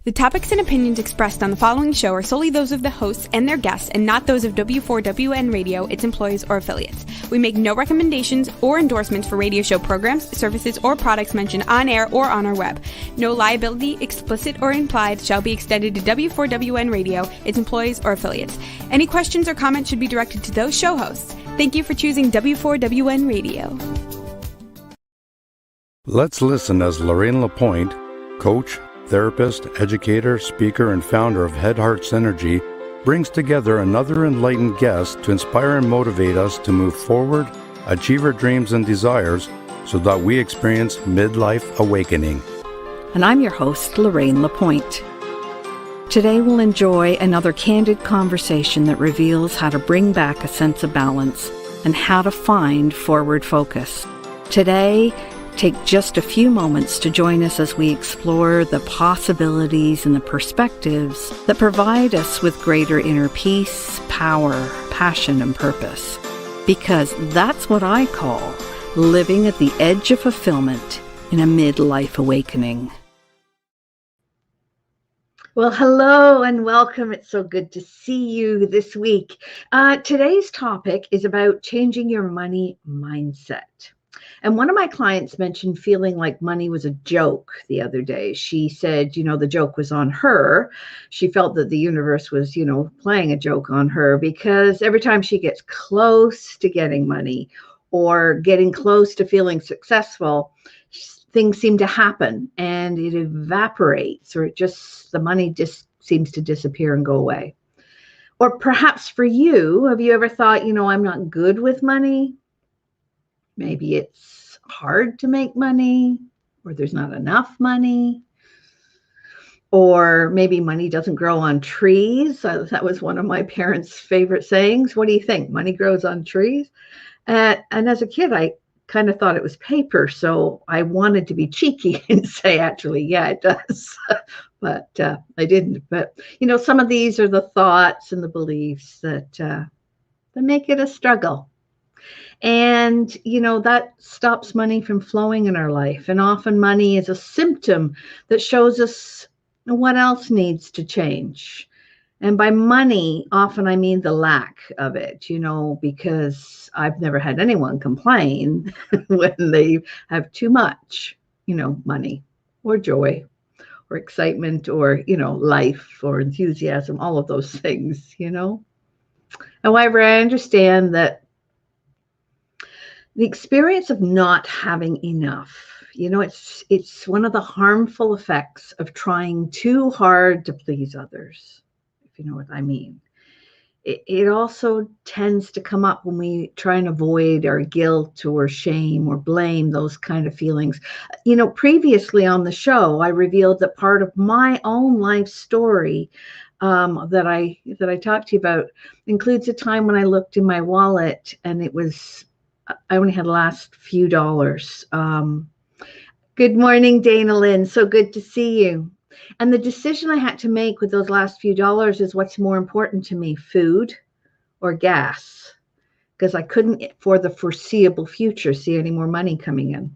The topics and opinions expressed on the following show are solely those of the hosts and their guests and not those of W4WN Radio, its employees, or affiliates. We make no recommendations or endorsements for radio show programs, services, or products mentioned on air or on our web. No liability, explicit or implied, shall be extended to W4WN Radio, its employees, or affiliates. Any questions or comments should be directed to those show hosts. Thank you for choosing W4WN Radio. Let's listen as Lorraine Lapointe, coach, therapist, educator, speaker, and founder of Head Heart Synergy, brings together another enlightened guest to inspire and motivate us to move forward, achieve our dreams and desires, so that we experience midlife awakening. And I'm your host, Lorraine Lapointe. Today we'll enjoy another candid conversation that reveals how to bring back a sense of balance and how to find forward focus. Today, take just a few moments to join us as we explore the possibilities and the perspectives that provide us with greater inner peace, power, passion, and purpose. Because that's what I call living at the edge of fulfillment in a midlife awakening. Well, hello and welcome. It's so good to see you this week. Today's topic is about changing your money mindset. And one of my clients mentioned feeling like money was a joke the other day. She said, the joke was on her. She felt that the universe was, playing a joke on her because every time she gets close to getting money or getting close to feeling successful, things seem to happen and it evaporates, or the money just seems to disappear and go away. Or perhaps for you, have you ever thought, I'm not good with money? Maybe it's hard to make money, or there's not enough money, or maybe money doesn't grow on trees. That was one of my parents' favorite sayings. What do you think? Money grows on trees? And as a kid, I kind of thought it was paper, so I wanted to be cheeky and say, actually, yeah, it does. But I didn't. But, some of these are the thoughts and the beliefs that make it a struggle. And, that stops money from flowing in our life. And often money is a symptom that shows us what else needs to change. And by money, often I mean the lack of it, because I've never had anyone complain when they have too much, money or joy or excitement or, life or enthusiasm, all of those things, However, I understand that the experience of not having enough, it's one of the harmful effects of trying too hard to please others, if you know what I mean. It also tends to come up when we try and avoid our guilt or shame or blame, those kind of feelings. Previously on the show, I revealed that part of my own life story that I talked to you about includes a time when I looked in my wallet and I only had the last few dollars. Good morning, Dana Lynn. So good to see you. And the decision I had to make with those last few dollars is what's more important to me, food or gas? Because I couldn't, for the foreseeable future, see any more money coming in.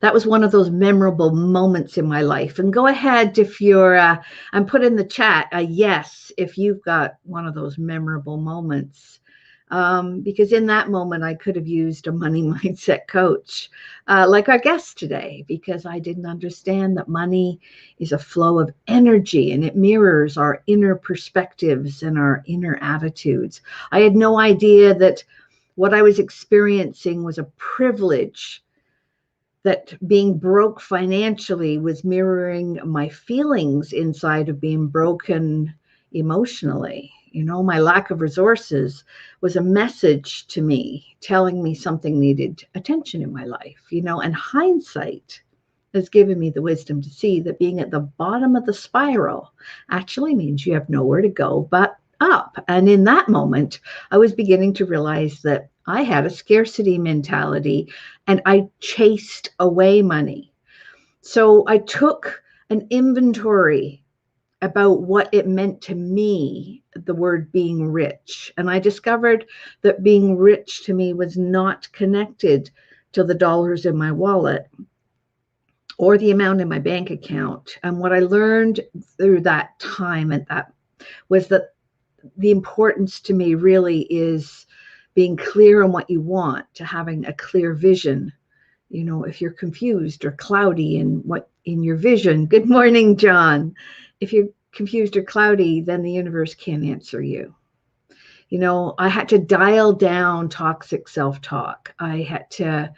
That was one of those memorable moments in my life. And go ahead if and put in the chat a yes if you've got one of those memorable moments. Because in that moment, I could have used a money mindset coach like our guest today, because I didn't understand that money is a flow of energy and it mirrors our inner perspectives and our inner attitudes. I had no idea that what I was experiencing was a privilege, that being broke financially was mirroring my feelings inside of being broken emotionally. My lack of resources was a message to me, telling me something needed attention in my life, and hindsight has given me the wisdom to see that being at the bottom of the spiral actually means you have nowhere to go but up. And in that moment, I was beginning to realize that I had a scarcity mentality and I chased away money. So I took an inventory about what it meant to me, the word being rich. And I discovered that being rich to me was not connected to the dollars in my wallet or the amount in my bank account. And what I learned through that time and that was that the importance to me really is being clear on what you want, to having a clear vision. You know, if you're confused or cloudy in your vision, good morning, John. If you're confused or cloudy, then the universe can't answer you. You know, I had to dial down toxic self-talk. I had to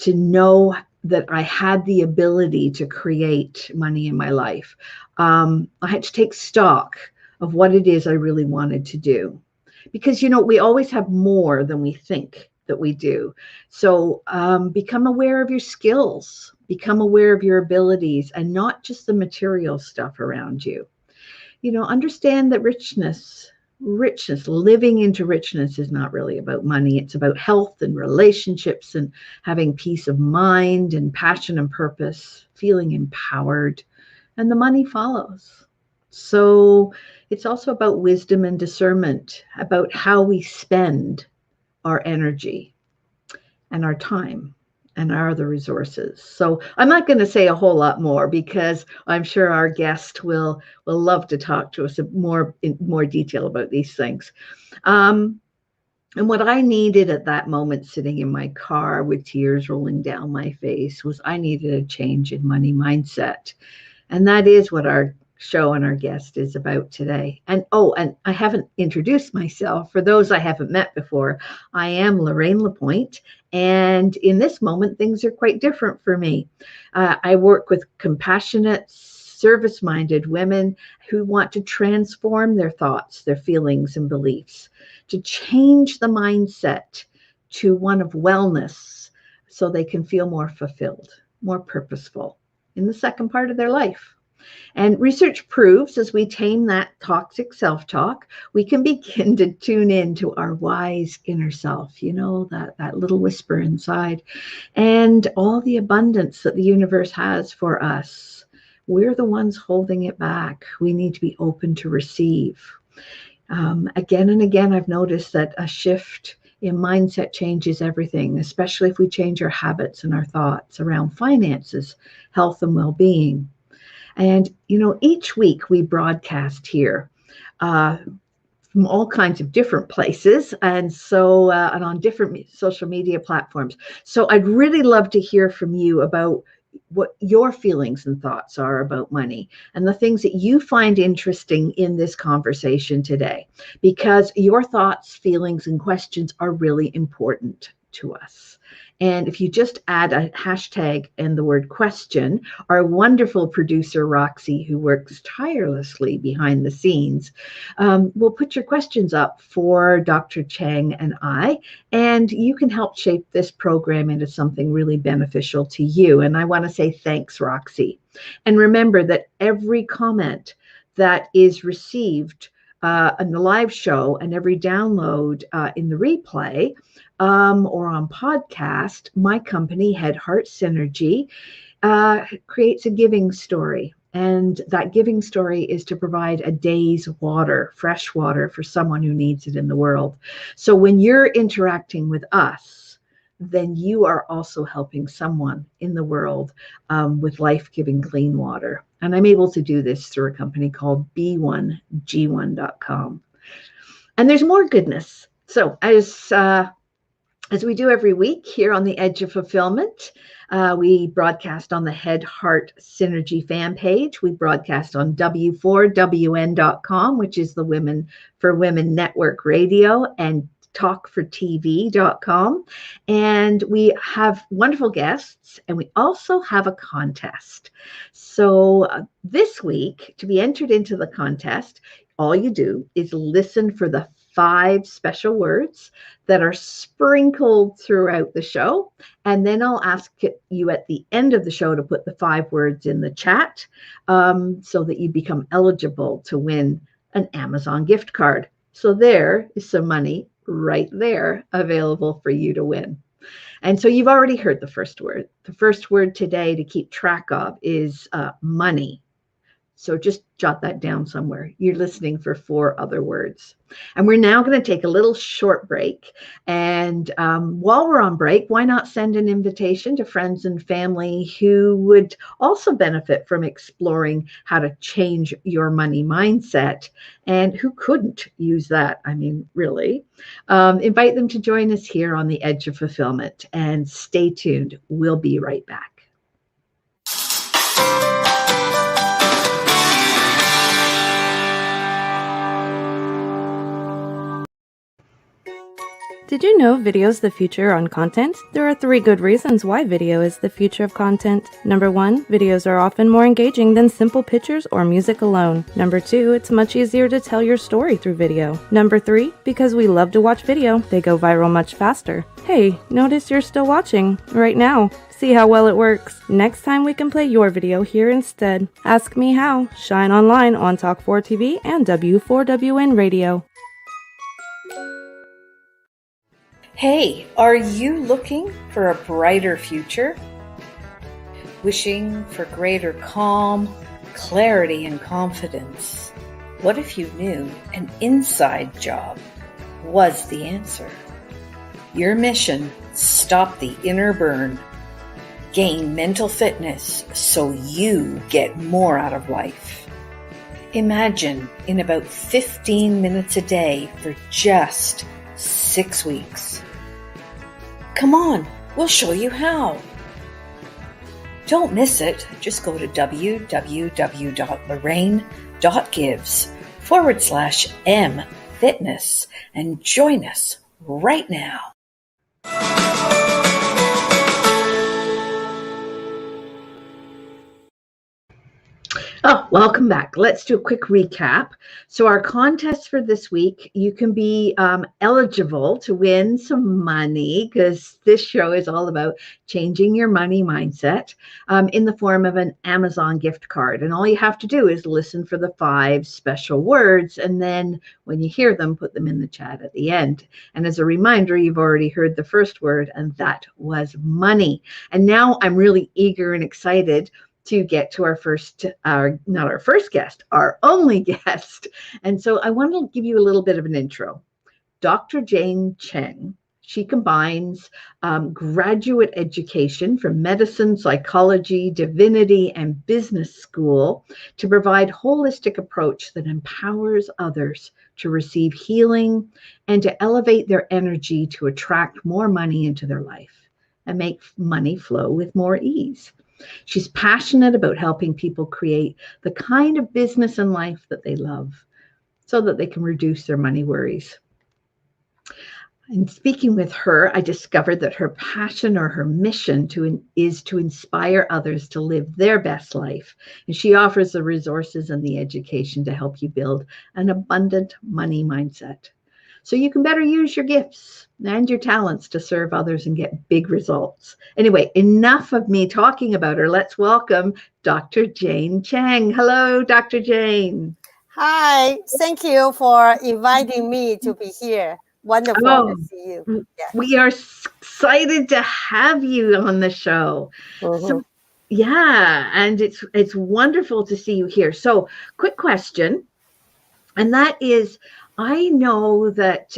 know that I had the ability to create money in my life. I had to take stock of what it is I really wanted to do. Because, you know, we always have more than we think that we do. So become aware of your skills, become aware of your abilities, and not just the material stuff around you. You know, understand that richness, living into richness is not really about money. It's about health and relationships and having peace of mind and passion and purpose, feeling empowered, and the money follows. So it's also about wisdom and discernment, about how we spend our energy and our time and our other resources. So I'm not going to say a whole lot more because I'm sure our guest will love to talk to us in more detail about these things. And what I needed at that moment, sitting in my car with tears rolling down my face, was I needed a change in money mindset. And that is what our show and our guest is about today. And I haven't introduced myself. For those I haven't met before, I am Lorraine Lapointe. And in this moment, things are quite different for me. I work with compassionate, service-minded women who want to transform their thoughts, their feelings, and beliefs, to change the mindset to one of wellness so they can feel more fulfilled, more purposeful in the second part of their life. And research proves as we tame that toxic self-talk, we can begin to tune in to our wise inner self, you know, that little whisper inside, and all the abundance that the universe has for us. We're the ones holding it back. We need to be open to receive. Again and again, I've noticed that a shift in mindset changes everything, especially if we change our habits and our thoughts around finances, health, and well-being. And, you know, each week we broadcast here from all kinds of different places, and so and on different social media platforms. So I'd really love to hear from you about what your feelings and thoughts are about money and the things that you find interesting in this conversation today, because your thoughts, feelings, and questions are really important to us. And if you just add a hashtag and the word question, our wonderful producer, Roxy, who works tirelessly behind the scenes, will put your questions up for Dr. Cheng and I, and you can help shape this program into something really beneficial to you. And I want to say thanks, Roxy. And remember that every comment that is received in the live show and every download in the replay or on podcast, my company, Head Heart Synergy, creates a giving story. And that giving story is to provide a day's water, fresh water, for someone who needs it in the world. So when you're interacting with us, then you are also helping someone in the world with life-giving clean water. And I'm able to do this through a company called B1G1.com. And there's more goodness. So as we do every week here on the Edge of Fulfillment, we broadcast on the Head Heart Synergy fan page. We broadcast on W4WN.com, which is the Women4 Women Network radio, and talkfortv.com. And we have wonderful guests, and we also have a contest. So this week, to be entered into the contest, all you do is listen for the 5 special words that are sprinkled throughout the show. And then I'll ask you at the end of the show to put the 5 words in the chat so that you become eligible to win an Amazon gift card. So there is some money right there available for you to win. And so you've already heard the first word. The first word today to keep track of is money. So just jot that down somewhere. You're listening for 4 other words. And we're now going to take a little short break. And while we're on break, why not send an invitation to friends and family who would also benefit from exploring how to change your money mindset and who couldn't use that? I mean, really. Invite them to join us here on the Edge of Fulfillment. And stay tuned. We'll be right back. Did you know video is the future on content? There are 3 good reasons why video is the future of content. Number 1, videos are often more engaging than simple pictures or music alone. Number 2, it's much easier to tell your story through video. Number 3, because we love to watch video, they go viral much faster. Hey, notice you're still watching right now. See how well it works. Next time we can play your video here instead. Ask me how. Shine online on Talk 4 TV and W4WN Radio. Hey, are you looking for a brighter future? Wishing for greater calm, clarity, and confidence? What if you knew an inside job was the answer? Your mission: stop the inner burn. Gain mental fitness so you get more out of life. Imagine in about 15 minutes a day for just 6 weeks. Come on, we'll show you how. Don't miss it. Just go to www.lorraine.gives/M-Fitness and join us right now. Oh, welcome back. Let's do a quick recap. So our contest for this week, you can be eligible to win some money, because this show is all about changing your money mindset, in the form of an Amazon gift card. And all you have to do is listen for the 5 special words. And then when you hear them, put them in the chat at the end. And as a reminder, you've already heard the first word, and that was money. And now I'm really eager and excited to get to our only guest. And so I want to give you a little bit of an intro. Dr. Jane Cheng, she combines graduate education from medicine, psychology, divinity, and business school to provide holistic approach that empowers others to receive healing and to elevate their energy to attract more money into their life and make money flow with more ease. She's passionate about helping people create the kind of business and life that they love so that they can reduce their money worries. In speaking with her, I discovered that her passion or her mission is to inspire others to live their best life. And she offers the resources and the education to help you build an abundant money mindset, so you can better use your gifts and your talents to serve others and get big results. Anyway, enough of me talking about her. Let's welcome Dr. Jane Cheng. Hello, Dr. Jane. Hi, thank you for inviting me to be here. Wonderful to see you. Yes. We are excited to have you on the show. Mm-hmm. So, yeah, and it's wonderful to see you here. So, quick question, and that is, I know that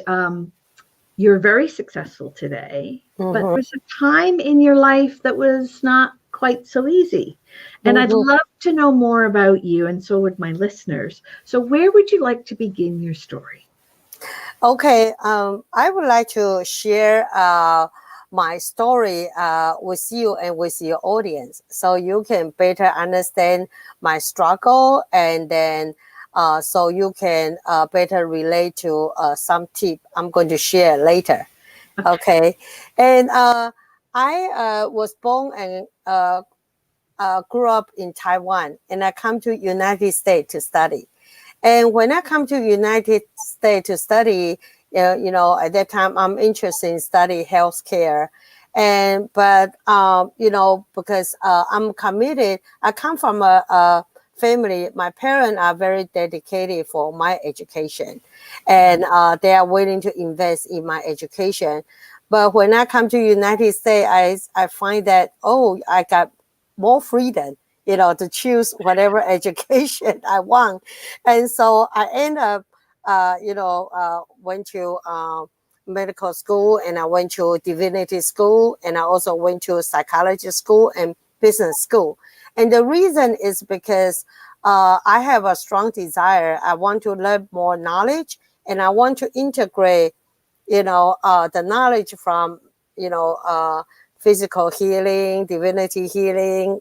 you're very successful today, but there's a time in your life that was not quite so easy. And I'd love to know more about you, and so would my listeners. So where would you like to begin your story? Okay, I would like to share my story with you and with your audience, so you can better understand my struggle, and then so you can better relate to some tip I'm going to share later. Okay. And I was born and grew up in Taiwan, and I come to United States to study. And when I come to United States to study, at that time I'm interested in study healthcare. But because I'm committed, I come from a family, my parents are very dedicated for my education, and they are willing to invest in my education. But when I come to United States, I find that, I got more freedom to choose whatever education I want. And so I end up, went to medical school, and I went to divinity school, and I also went to psychology school and business school. And the reason is because I have a strong desire. I want to learn more knowledge, and I want to integrate, the knowledge from, physical healing, divinity healing,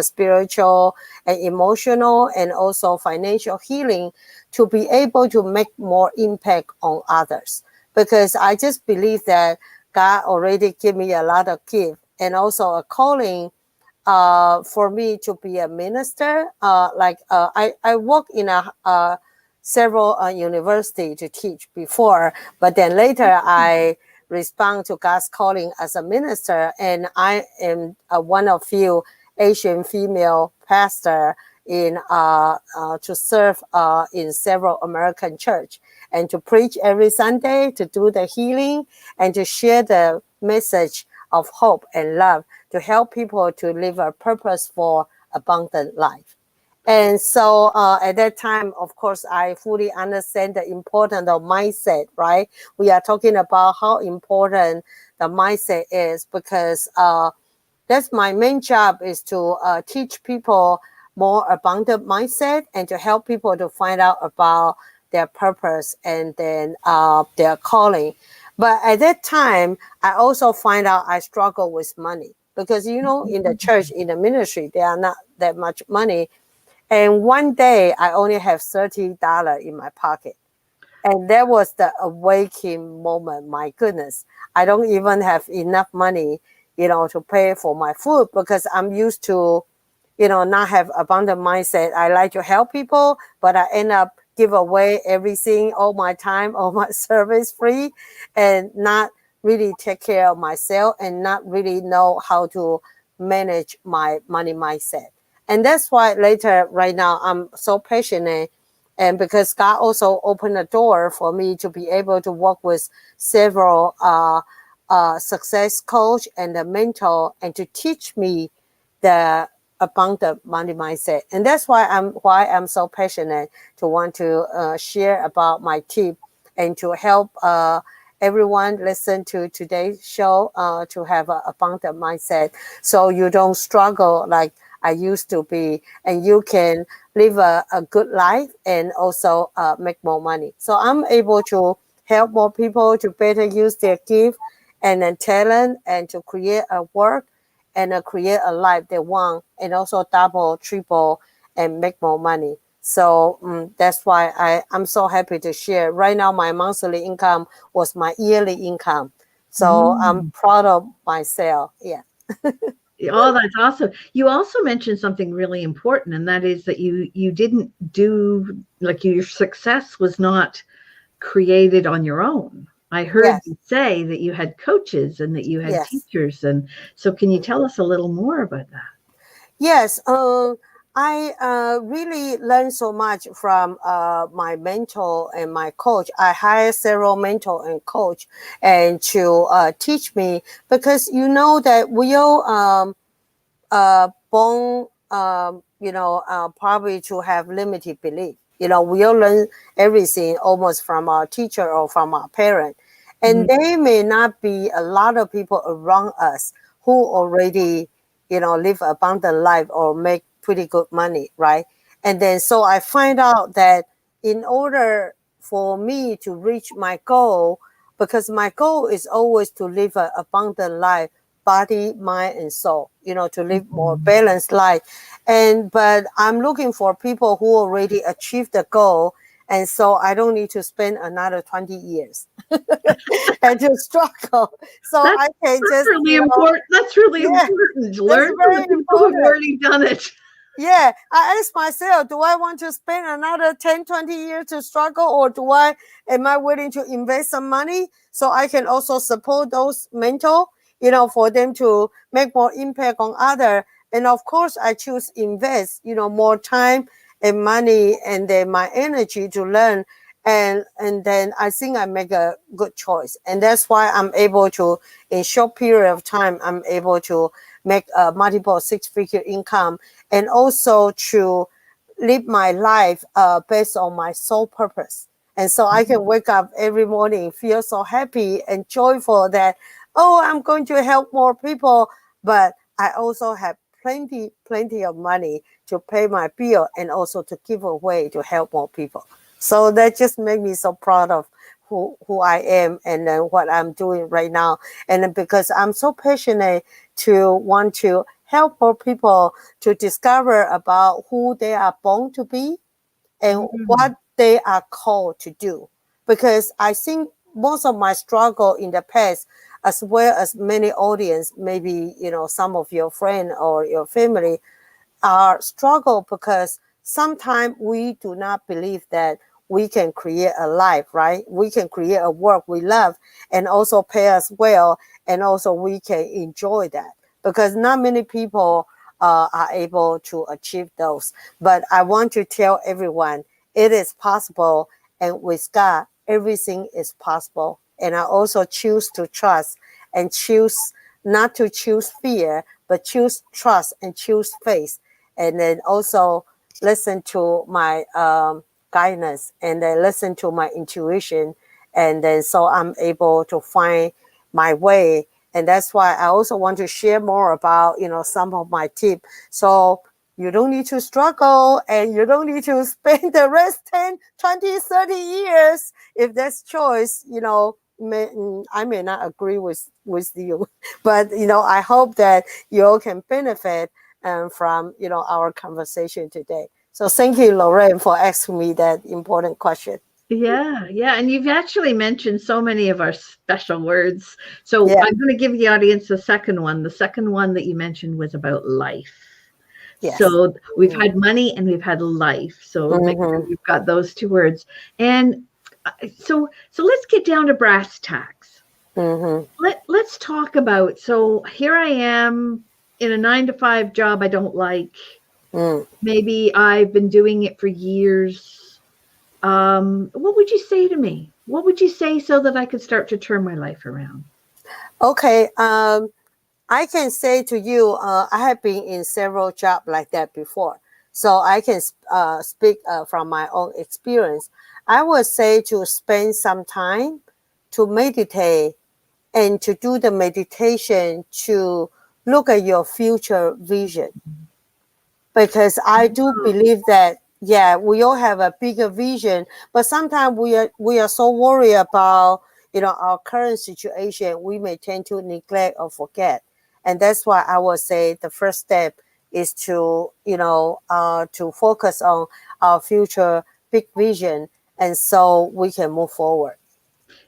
spiritual and emotional, and also financial healing, to be able to make more impact on others. Because I just believe that God already gave me a lot of gift and also a calling for me to be a minister. I work in several university to teach before, but then later I respond to God's calling as a minister, and I am one of few Asian female pastor in to serve in several American church, and to preach every Sunday, to do the healing, and to share the message of hope and love, to help people to live a purposeful, abundant life. And so at that time, of course, I fully understand the importance of mindset, right? We are talking about how important the mindset is, because that's my main job, is to teach people more abundant mindset and to help people to find out about their purpose and then their calling. But at that time, I also find out I struggle with money, because, in the church, in the ministry, there are not that much money. And one day I only have $30 in my pocket. And that was the awakening moment. My goodness, I don't even have enough money, to pay for my food, because I'm used to, not have abundant mindset. I like to help people, but I end up give away everything, all my time, all my service free, and not really take care of myself, and not really know how to manage my money mindset. And that's why later, right now, I'm so passionate. And because God also opened a door for me to be able to work with several success coach and a mentor, and to teach me the abundant money mindset. And that's why I'm so passionate to want to share about my tip, and to help everyone listen to today's show to have an abundant mindset, so you don't struggle like I used to be, and you can live a good life and also make more money. So I'm able to help more people to better use their gift and then talent, and to create a work and create a life they want, and also double, triple, and make more money. So that's why I'm so happy to share. Right now, my monthly income was my yearly income. So I'm proud of myself. Yeah. Oh, that's awesome. You also mentioned something really important, and that is that you didn't do, like, your success was not created on your own. I heard you say that you had coaches and that you had teachers. And so can you tell us a little more about that? Yes. I really learned so much from my mentor and my coach. I hired several mentor and coach and to teach me, because that we all born probably to have limited belief. We all learn everything almost from our teacher or from our parent, and there may not be a lot of people around us who already live abundant life or make pretty good money, right? And then so I find out that in order for me to reach my goal, because my goal is always to live an abundant life, body, mind, and soul, to live more balanced life. But I'm looking for people who already achieved the goal. And so I don't need to spend another 20 years and to struggle. So I can just really important. That's really important. Learn from the people who've already done it. Yeah, I ask myself, do I want to spend another 10, 20 years to struggle, or am I willing to invest some money so I can also support those mentor, for them to make more impact on others? And of course, I choose invest, more time and money and then my energy to learn. And then I think I make a good choice. And that's why I'm able to, in short period of time, I'm able to make a multiple six-figure income, and also to live my life based on my soul purpose. And so I can wake up every morning, feel so happy and joyful that, oh, I'm going to help more people. But I also have plenty of money to pay my bill and also to give away to help more people. So that just made me so proud of who I am and then what I'm doing right now. And then because I'm so passionate to want to help more people to discover about who they are born to be and what they are called to do. Because I think most of my struggle in the past, as well as many audience, maybe, some of your friend or your family are struggle because sometimes we do not believe that we can create a life, right? We can create a work we love and also pay us well. And also we can enjoy that because not many people are able to achieve those. But I want to tell everyone it is possible. And with God, everything is possible. And I also choose to trust and choose not to choose fear, but choose trust and choose faith. And then also listen to my guidance and then listen to my intuition. And then so I'm able to find my way. And that's why I also want to share more about, some of my tips. So you don't need to struggle and you don't need to spend the rest 10, 20, 30 years. If that's choice, I may not agree with you, but, I hope that you all can benefit from, our conversation today. So thank you, Lorraine, for asking me that important question. Yeah. And you've actually mentioned so many of our special words. So Yeah. I'm going to give the audience the second one. The second one that you mentioned was about life. Yes. So we've had money and we've had life. So make sure we've got those two words. And so let's get down to brass tacks. Let's talk about, so here I am in a 9-to-5 job I don't like. Maybe I've been doing it for years. What would you say to me? What would you say so that I could start to turn my life around? Okay. I can say to you, I have been in several jobs like that before. So I can speak from my own experience. I would say to spend some time to meditate and to do the meditation to look at your future vision. Because I do believe that, we all have a bigger vision, but sometimes we are so worried about, our current situation, we may tend to neglect or forget. And that's why I would say the first step is to, to focus on our future big vision. And so we can move forward.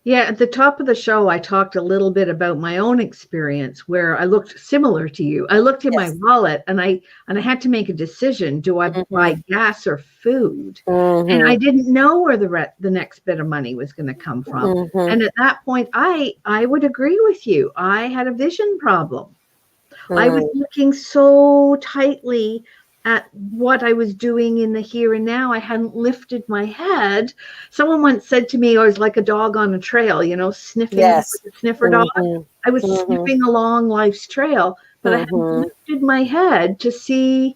Yeah, at the top of the show, I talked a little bit about my own experience where I looked similar to you. I looked in my wallet and I had to make a decision. Do I buy gas or food? And I didn't know where the next bit of money was going to come from. And at that point, I would agree with you. I had a vision problem. I was looking so tightly at what I was doing in the here and now. I hadn't lifted my head. Someone once said to me, I was like a dog on a trail, sniffing with a sniffer dog. I was sniffing along life's trail, but I hadn't lifted my head to see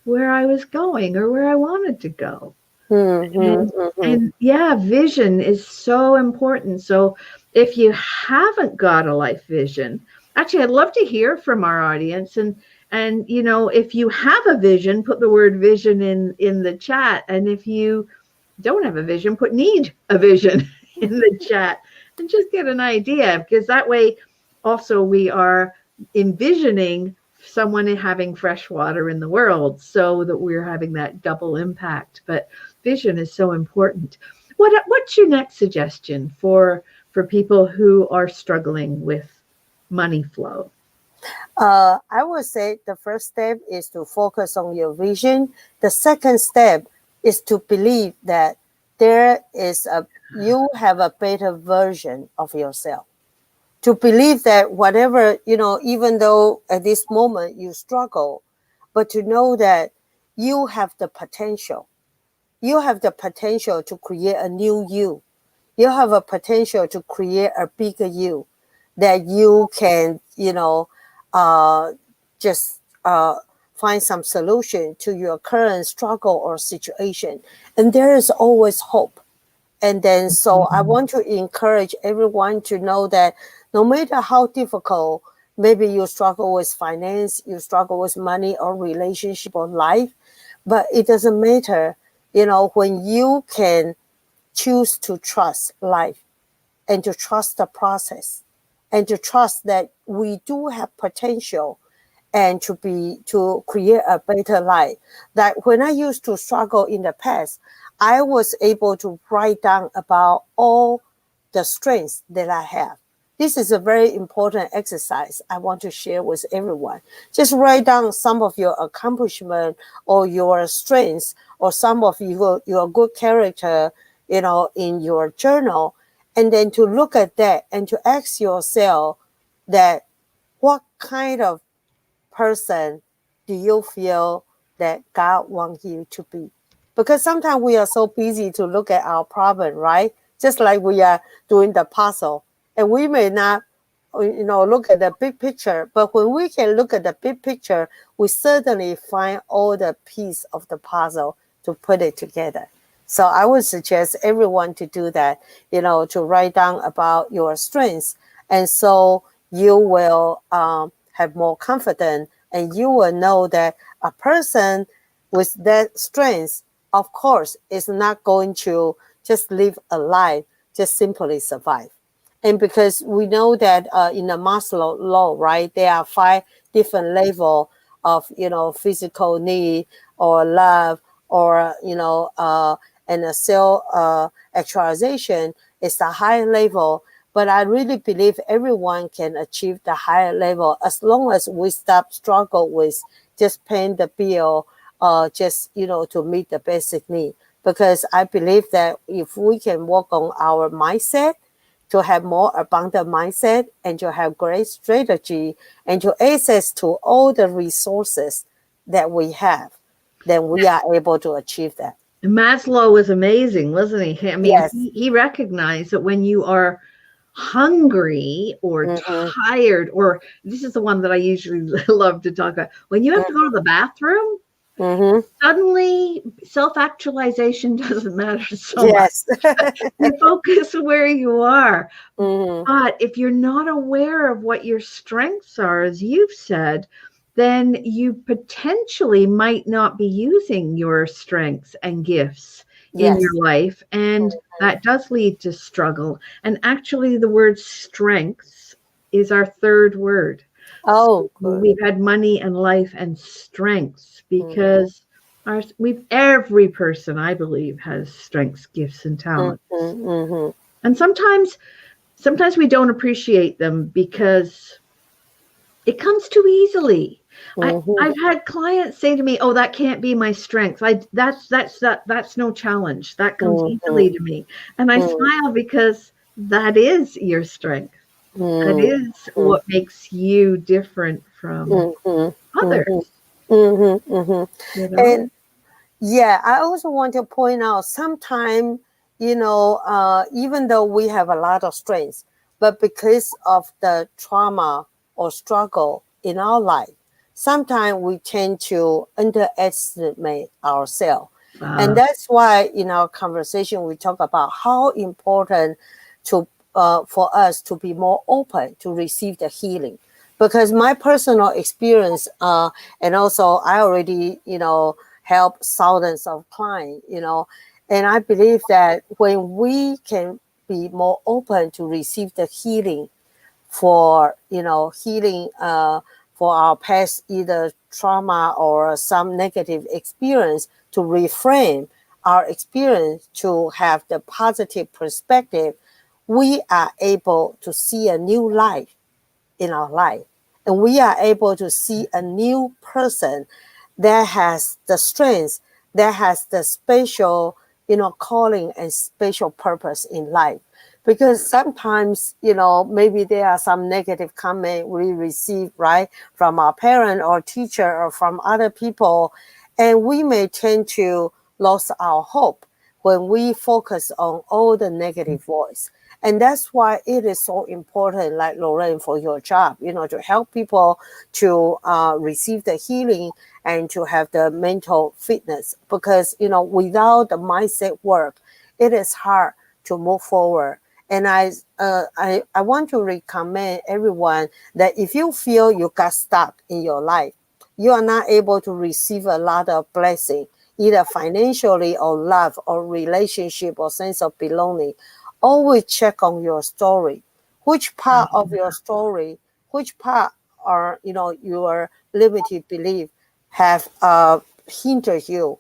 where I was going or where I wanted to go. And vision is so important. So if you haven't got a life vision, actually, I'd love to hear from our audience. And if you have a vision, put the word vision in the chat. And if you don't have a vision, put need a vision in the chat and just get an idea, because that way also we are envisioning someone having fresh water in the world so that we're having that double impact. But vision is so important. What's your next suggestion for people who are struggling with money flow? I would say the first step is to focus on your vision. The second step is to believe that you have a better version of yourself. To believe that whatever, even though at this moment you struggle, but to know that you have the potential. You have the potential to create a new you. You have a potential to create a bigger you that you can, just find some solution to your current struggle or situation. And there is always hope. And then, so I want to encourage everyone to know that no matter how difficult, maybe you struggle with finance, you struggle with money or relationship or life, but it doesn't matter, when you can choose to trust life and to trust the process and to trust that we do have potential and to create a better life. That when I used to struggle in the past, I was able to write down about all the strengths that I have. This is a very important exercise I want to share with everyone. Just write down some of your accomplishment or your strengths or some of your good character, in your journal, and then to look at that and to ask yourself that what kind of person do you feel that God wants you to be? Because sometimes we are so busy to look at our problem, right? Just like we are doing the puzzle, and we may not, look at the big picture. But when we can look at the big picture, we certainly find all the piece of the puzzle to put it together. So I would suggest everyone to do that, to write down about your strengths, and so you will have more confidence, and you will know that a person with that strength, of course, is not going to just live a life, just simply survive. And because we know that in the Maslow law, right, there are 5 different levels of, physical need or love or, and a self actualization is the higher level. But I really believe everyone can achieve the higher level as long as we stop struggle with just paying the bill, just, to meet the basic need. Because I believe that if we can work on our mindset, to have more abundant mindset and to have great strategy and to access to all the resources that we have, then we are able to achieve that. Maslow was amazing, wasn't he? I mean, Yes. he recognized that when you are hungry or tired, or this is the one that I usually love to talk about, when you have to go to the bathroom, suddenly self-actualization doesn't matter so Yes. much. You focus where you are. But if you're not aware of what your strengths are, as you've said, then you potentially might not be using your strengths and gifts in your life. And that does lead to struggle. And actually, the word strengths is our third word. Oh, so we've had money and life and strengths because every person, I believe, has strengths, gifts, and talents. And sometimes we don't appreciate them because it comes too easily. I've had clients say to me, "Oh, that can't be my strength. That's no challenge. That comes easily to me." And I smile because that is your strength. That is what makes you different from others. And yeah, I also want to point out sometimes, even though we have a lot of strengths, but because of the trauma or struggle in our life, sometimes we tend to underestimate ourselves. And that's why in our conversation, we talk about how important for us to be more open to receive the healing. Because my personal experience, and also I already, help thousands of clients, and I believe that when we can be more open to receive the healing for, healing for our past either trauma or some negative experience, to reframe our experience to have the positive perspective, we are able to see a new life in our life. And we are able to see a new person that has the strength, that has the special, calling and special purpose in life. Because sometimes, maybe there are some negative comment we receive, right, from our parent or teacher or from other people. And we may tend to lose our hope when we focus on all the negative voice. And that's why it is so important, like Lorraine, for your job, to help people to receive the healing and to have the mental fitness. Because, without the mindset work, it is hard to move forward. And I want to recommend everyone that if you feel you got stuck in your life, you are not able to receive a lot of blessing, either financially or love or relationship or sense of belonging, always check on your story. Which part of your story, which part are, your limited belief have hindered you,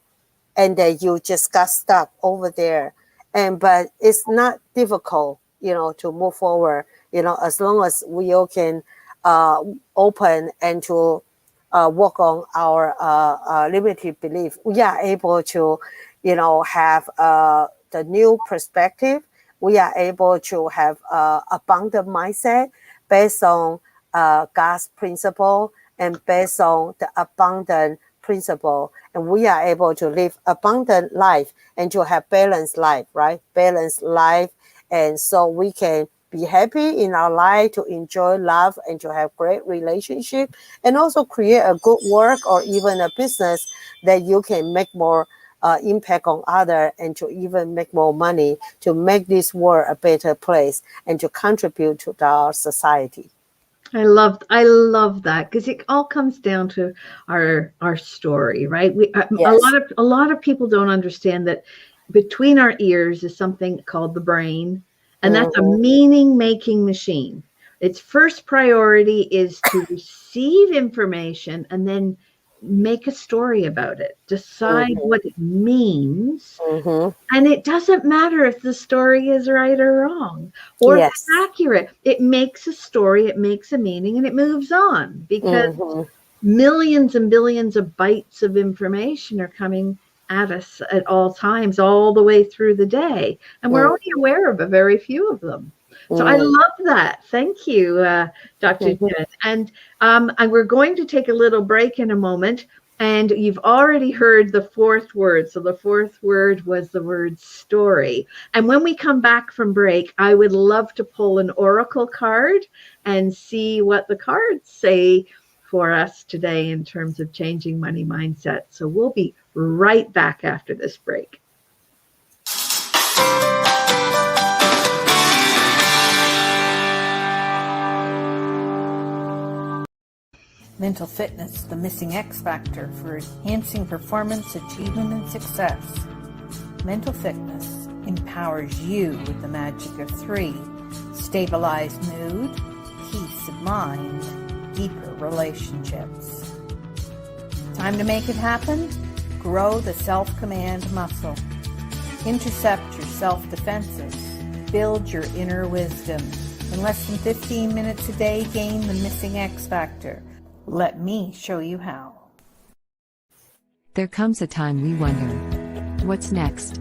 and that you just got stuck over there. But it's not difficult, to move forward, as long as we all can open and to work on our limited belief, we are able to, have the new perspective. We are able to have abundant mindset based on God's principle and based on the abundant principle. And we are able to live abundant life and to have balanced life, right? Balanced life. And so we can be happy in our life, to enjoy love and to have great relationship, and also create a good work or even a business that you can make more impact on others, and to even make more money to make this world a better place and to contribute to our society. I love that, because it all comes down to our story, right? Yes. A lot of people don't understand that between our ears is something called the brain, and that's a meaning-making machine. Its first priority is to receive information and then make a story about it, decide what it means. And it doesn't matter if the story is right or wrong, or if it's accurate. It makes a story, it makes a meaning, and it moves on, because millions and billions of bytes of information are coming at us at all times, all the way through the day. And we're only aware of a very few of them. So I love that. Thank you, Dr. Jen. And we're going to take a little break in a moment. And you've already heard the fourth word. So the fourth word was the word story. And when we come back from break, I would love to pull an oracle card and see what the cards say for us today in terms of changing money mindset. So we'll be right back after this break. Mental fitness, the missing X factor for enhancing performance, achievement, and success. Mental fitness empowers you with the magic of 3: stabilized mood, peace of mind, deeper relationships. Time to make it happen? Grow the self-command muscle. Intercept your self-defenses. Build your inner wisdom. In less than 15 minutes a day, gain the missing X factor. Let me show you how. There comes a time we wonder, what's next?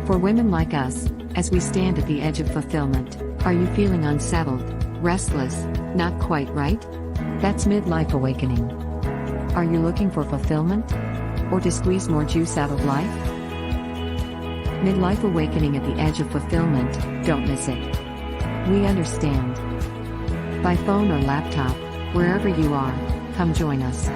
For women like us, as we stand at the edge of fulfillment, are you feeling unsettled, restless, not quite right? That's midlife awakening. Are you looking for fulfillment? Or to squeeze more juice out of life? Midlife awakening at the edge of fulfillment, don't miss it. We understand. By phone or laptop, wherever you are, come join us.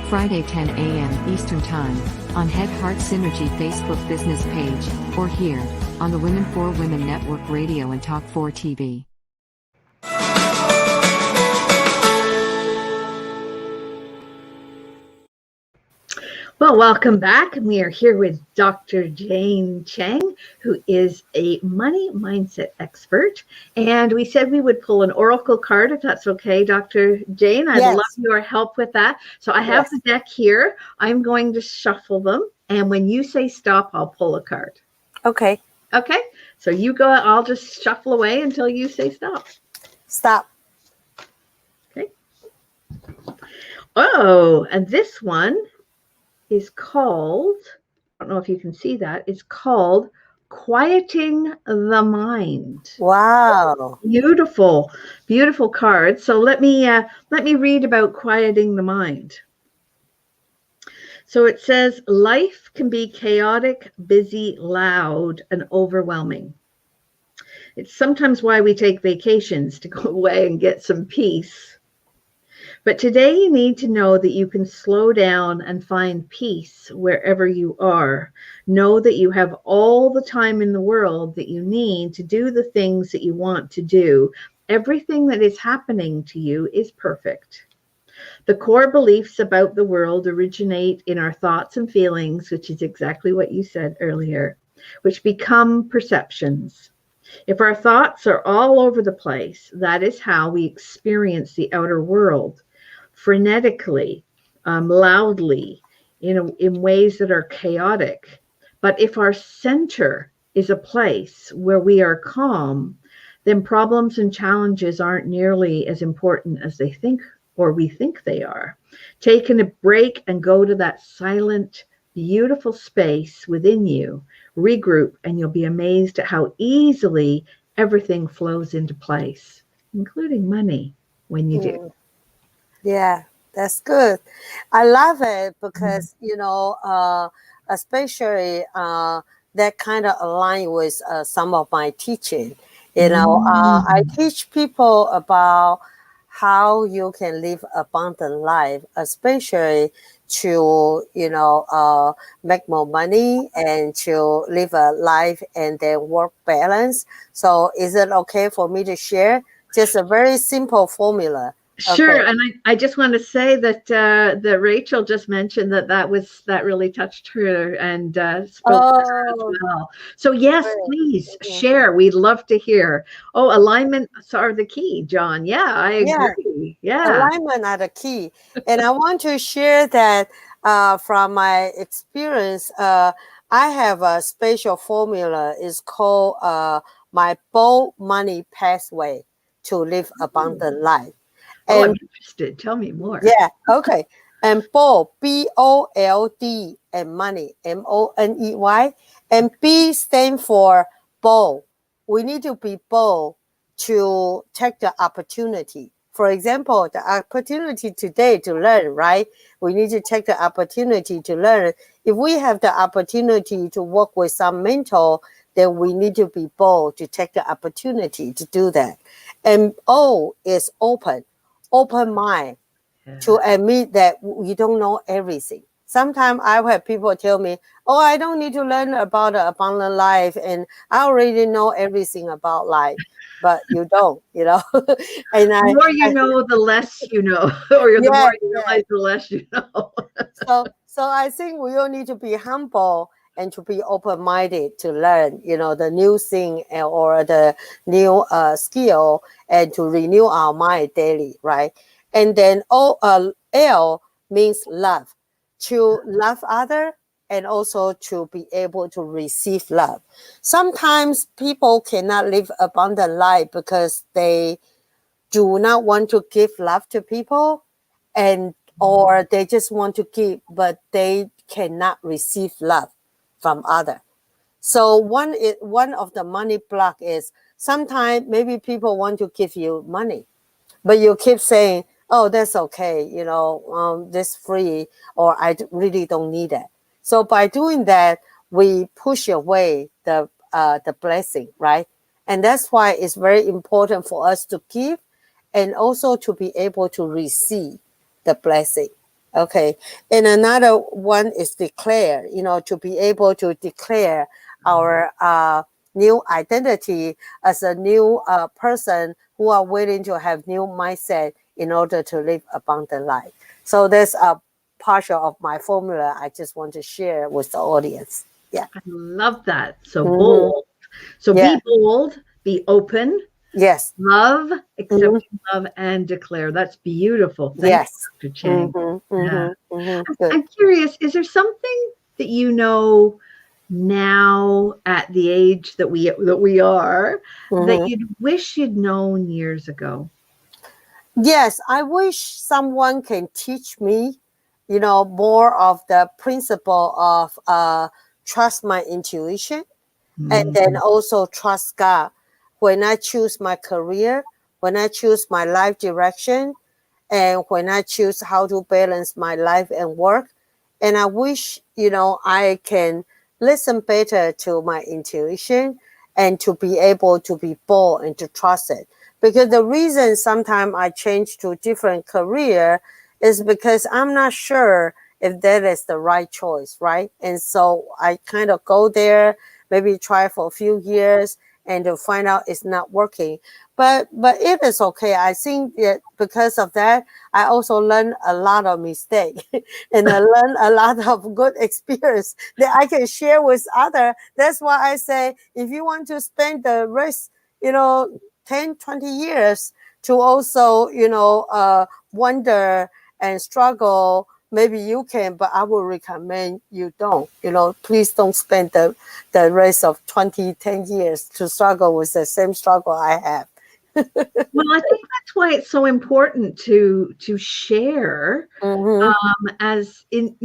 Friday 10 a.m. Eastern Time, on Head Heart Synergy Facebook business page, or here, on the Women4 Women Network Radio and Talk 4 TV. Well, welcome back. We are here with Dr. Jane Cheng, who is a money mindset expert. And we said we would pull an oracle card, if that's okay, Dr. Jane. I'd love your help with that. So I have the deck here. I'm going to shuffle them. And when you say stop, I'll pull a card. Okay. Okay. So you go, I'll just shuffle away until you say stop. Stop. Okay. Oh, and this one is called, I don't know if you can see that, it's called Quieting the Mind. Wow. Beautiful, beautiful card. So let me read about quieting the mind. So it says, life can be chaotic, busy, loud, and overwhelming. It's sometimes why we take vacations, to go away and get some peace. But today you need to know that you can slow down and find peace wherever you are. Know that you have all the time in the world that you need to do the things that you want to do. Everything that is happening to you is perfect. The core beliefs about the world originate in our thoughts and feelings, which is exactly what you said earlier, which become perceptions. If our thoughts are all over the place, that is how we experience the outer world, frenetically, loudly, in ways that are chaotic. But if our center is a place where we are calm, then problems and challenges aren't nearly as important as they think or we think they are. Taking a break and go to that silent, beautiful space within you, regroup, and you'll be amazed at how easily everything flows into place, including money, when you do. Yeah, that's good. I love it because, especially that kind of align with some of my teaching. I teach people about how you can live abundant life, especially to, make more money and to live a life and then work balance. So is it okay for me to share just a very simple formula? Sure, Okay. and I just want to say that that Rachel just mentioned that really touched her and spoke to her as Oh, well. So yes, great. please Mhm. share. We'd love to hear. Oh, alignments are the key, John. Yeah, I Yeah, agree. Yeah. alignment are the key. And I want to share that from my experience, I have a special formula. It's called my bold money pathway to live abundant life. Oh, I'm And interested. Tell me more. yeah, okay. And bold, BOLD, and money, MONEY. And B stand for bold. We need to be bold to take the opportunity. For example, the opportunity today to learn, right? We need to take the opportunity to learn. If we have the opportunity to work with some mentor, then we need to be bold to take the opportunity to do that. And O is open mind to admit that you don't know everything. Sometimes I have people tell me, "Oh, I don't need to learn about the abundant life, and I already know everything about life." But you don't, and The more you know, the less you know, or the yeah, more you yeah. realize, the less you know. So I think we all need to be humble and to be open-minded to learn, the new thing or the new skill and to renew our mind daily, right? And then L means love, to love other and also to be able to receive love. Sometimes people cannot live abundant life because they do not want to give love to people and or they just want to give but they cannot receive love from other. So one of the money block is sometimes maybe people want to give you money but you keep saying, oh, that's okay, this free, or really don't need it. So by doing that, we push away the blessing, right? And that's why it's very important for us to give and also to be able to receive the blessing. Okay. And another one is declare, to be able to declare our new identity as a new person who are willing to have new mindset in order to live abundant life. So there's a partial of my formula I just want to share with the audience. Yeah. I love that. So Mm-hmm. bold. So Yeah. be bold, be open, Yes. love, Mm-hmm. accept love, and declare. That's beautiful. Thank Yes. you, Dr. Cheng. Mm-hmm. Yeah. Mm-hmm. Mm-hmm. Good. I'm curious, is there something that you know now at the age that we are that Mm-hmm. you'd wish you'd known years ago? Yes, I wish someone can teach me, more of the principle of trust my intuition and then also trust God. When I choose my career, when I choose my life direction, and when I choose how to balance my life and work, and I wish, I can listen better to my intuition and to be able to be bold and to trust it. Because the reason sometimes I change to different career is because I'm not sure if that is the right choice, right? And so I kind of go there, maybe try for a few years and to find out it's not working. But it is okay. I think that because of that, I also learned a lot of mistakes and I learned a lot of good experience that I can share with others. That's why I say, if you want to spend the rest, 10, 20 years to also, wonder and struggle, maybe you can, but I would recommend you don't. Please don't spend the rest of 10 years to struggle with the same struggle I have. Well, I think that's why it's so important to share as in,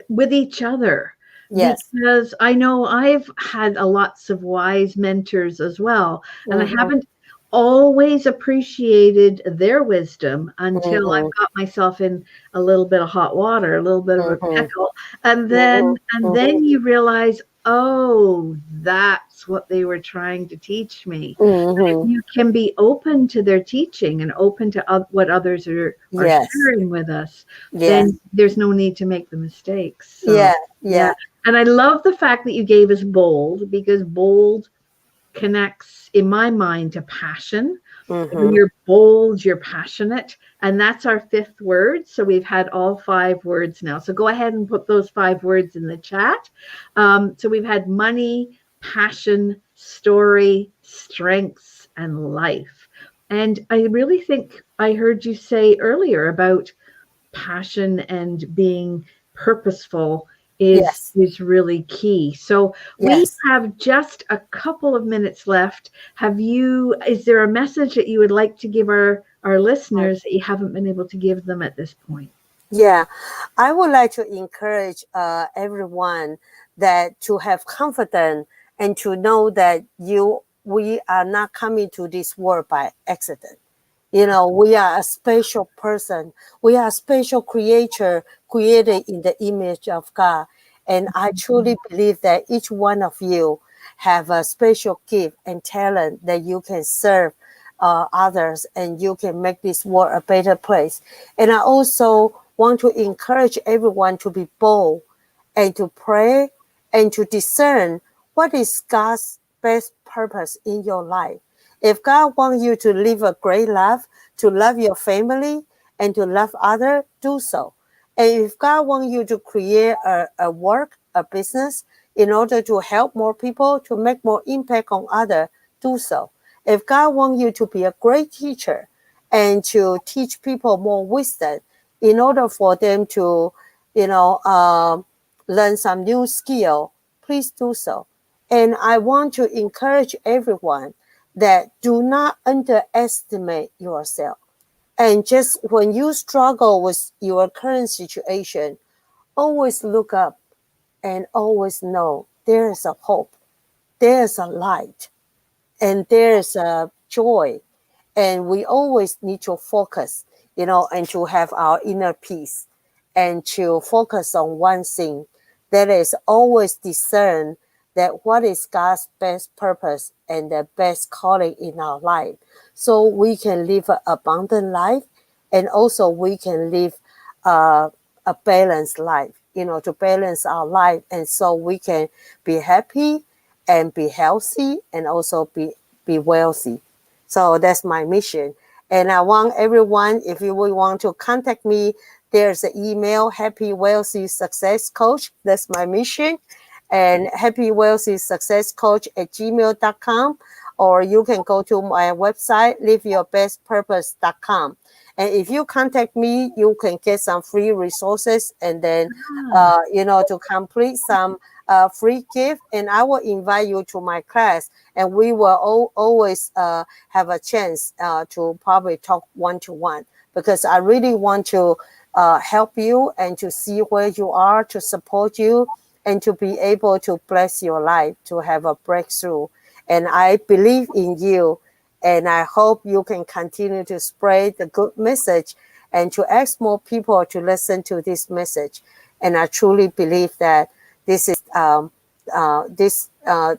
with each other. Yes. Because I know I've had lots of wise mentors as well, and I haven't always appreciated their wisdom until I've got myself in a little bit of hot water, a little bit of a pickle, and then you realize, oh, that's what they were trying to teach me. If you can be open to their teaching and open to what others are sharing with us, then there's no need to make the mistakes. So, yeah. And I love the fact that you gave us bold, because bold connects in my mind to passion. When you're bold, you're passionate, and that's our 5th word. So we've had all 5 words now. So go ahead and put those 5 words in the chat. So we've had money, passion, story, strengths, and life. And I really think I heard you say earlier about passion and being purposeful is really key. So we have just a couple of minutes left. Is there a message that you would like to give our listeners that you haven't been able to give them at this point? Yeah, I would like to encourage everyone that to have confidence and to know that we are not coming to this world by accident. We are a special person. We are a special creature created in the image of God. And I truly believe that each one of you have a special gift and talent that you can serve others, and you can make this world a better place. And I also want to encourage everyone to be bold and to pray and to discern what is God's best purpose in your life. If God wants you to live a great life, to love your family, and to love others, do so. And if God wants you to create a work, a business, in order to help more people, to make more impact on others, do so. If God wants you to be a great teacher and to teach people more wisdom in order for them to, learn some new skill, please do so. And I want to encourage everyone that do not underestimate yourself. And just when you struggle with your current situation, always look up and always know there is a hope, there is a light, and there is a joy. And we always need to focus, and to have our inner peace and to focus on one thing, that is always discern that what is God's best purpose and the best calling in our life, so we can live an abundant life, and also we can live a balanced life, to balance our life, and so we can be happy and be healthy and also be wealthy. So that's my mission. And I want everyone, if you would want to contact me, there's an email, Happy Wealthy Success Coach. That's my mission. And Happy Wealthy Success Coach at gmail.com. Or you can go to my website, liveyourbestpurpose.com. And if you contact me, you can get some free resources, and then, to complete some free gift. And I will invite you to my class, and we will always have a chance to probably talk one-to-one, because I really want to help you and to see where you are, to support you, and to be able to bless your life, to have a breakthrough. And I believe in you. And I hope you can continue to spread the good message and to ask more people to listen to this message. And I truly believe that this is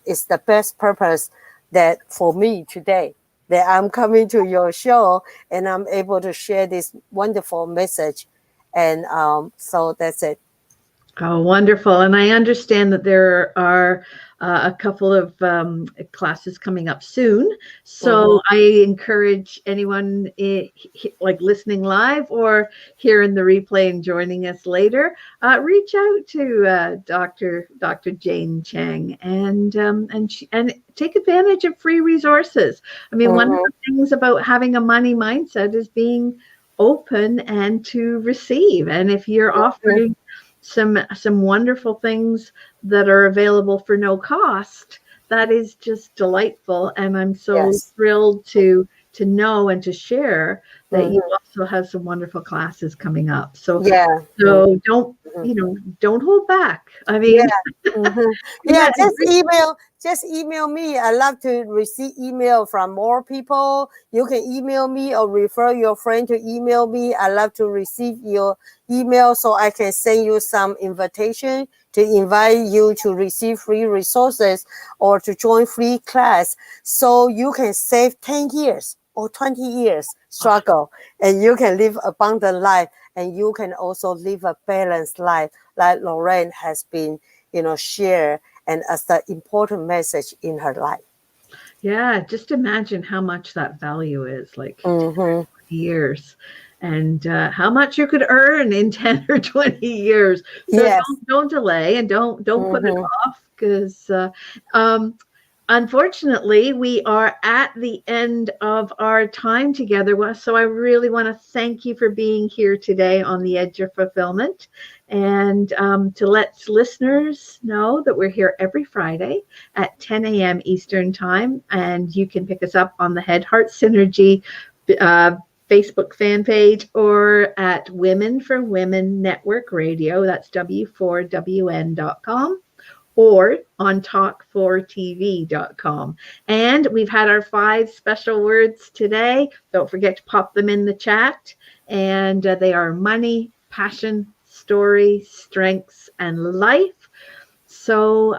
it's the best purpose that for me today, that I'm coming to your show and I'm able to share this wonderful message. And so that's it. Oh, wonderful. And I understand that there are a couple of classes coming up soon. So I encourage anyone like listening live or hearing the replay and joining us later, reach out to Dr. Jane Cheng and take advantage of free resources. I mean, one of the things about having a money mindset is being open and to receive. And if you're offering some wonderful things that are available for no cost, that is just delightful. And I'm so thrilled to know and to share that you also have some wonderful classes coming up. So don't don't hold back. I mean, just email me. I love to receive email from more people. You can email me or refer your friend to email me. I love to receive your email so I can send you some invitation to invite you to receive free resources or to join free class, so you can save 10 years or 20 years struggle, and you can live abundant life, and you can also live a balanced life like Lorraine has been, share, and as the important message in her life. Yeah, just imagine how much that value is, like 10 or 20 years, and how much you could earn in 10 or 20 years. So don't delay and don't put it off, because unfortunately, we are at the end of our time together. So I really want to thank you for being here today on The Edge of Fulfillment, and to let listeners know that we're here every Friday at 10 a.m. Eastern Time, and you can pick us up on the Head Heart Synergy Facebook fan page, or at Women4 Women Network Radio. That's W4WN.com. or on talk4tv.com. And we've had our 5 special words today. Don't forget to pop them in the chat. And they are money, passion, story, strengths, and life. So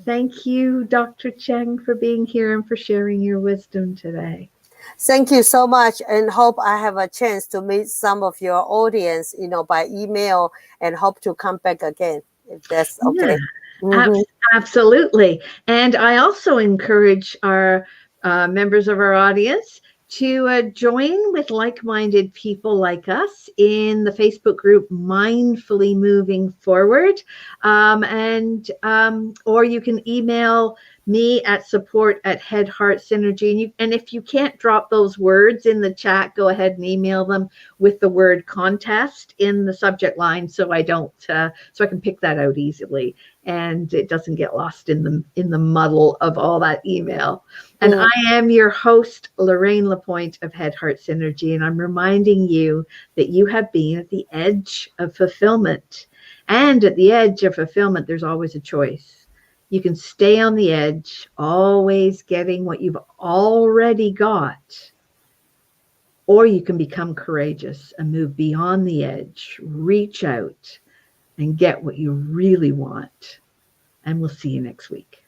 thank you, Dr. Cheng, for being here and for sharing your wisdom today. Thank you so much, and hope I have a chance to meet some of your audience, by email, and hope to come back again, if that's okay. Yeah. Absolutely. And I also encourage our members of our audience to join with like-minded people like us in the Facebook group Mindfully Moving Forward. Or you can email me at support@Head Heart Synergy. And if you can't drop those words in the chat, go ahead and email them with the word contest in the subject line, so I can pick that out easily, and it doesn't get lost in the muddle of all that email. And I am your host, Lorraine Lapointe of Head Heart Synergy, and I'm reminding you that you have been at the edge of fulfillment. And at the edge of fulfillment, there's always a choice. You can stay on the edge, always getting what you've already got, or you can become courageous and move beyond the edge, reach out, and get what you really want. And we'll see you next week.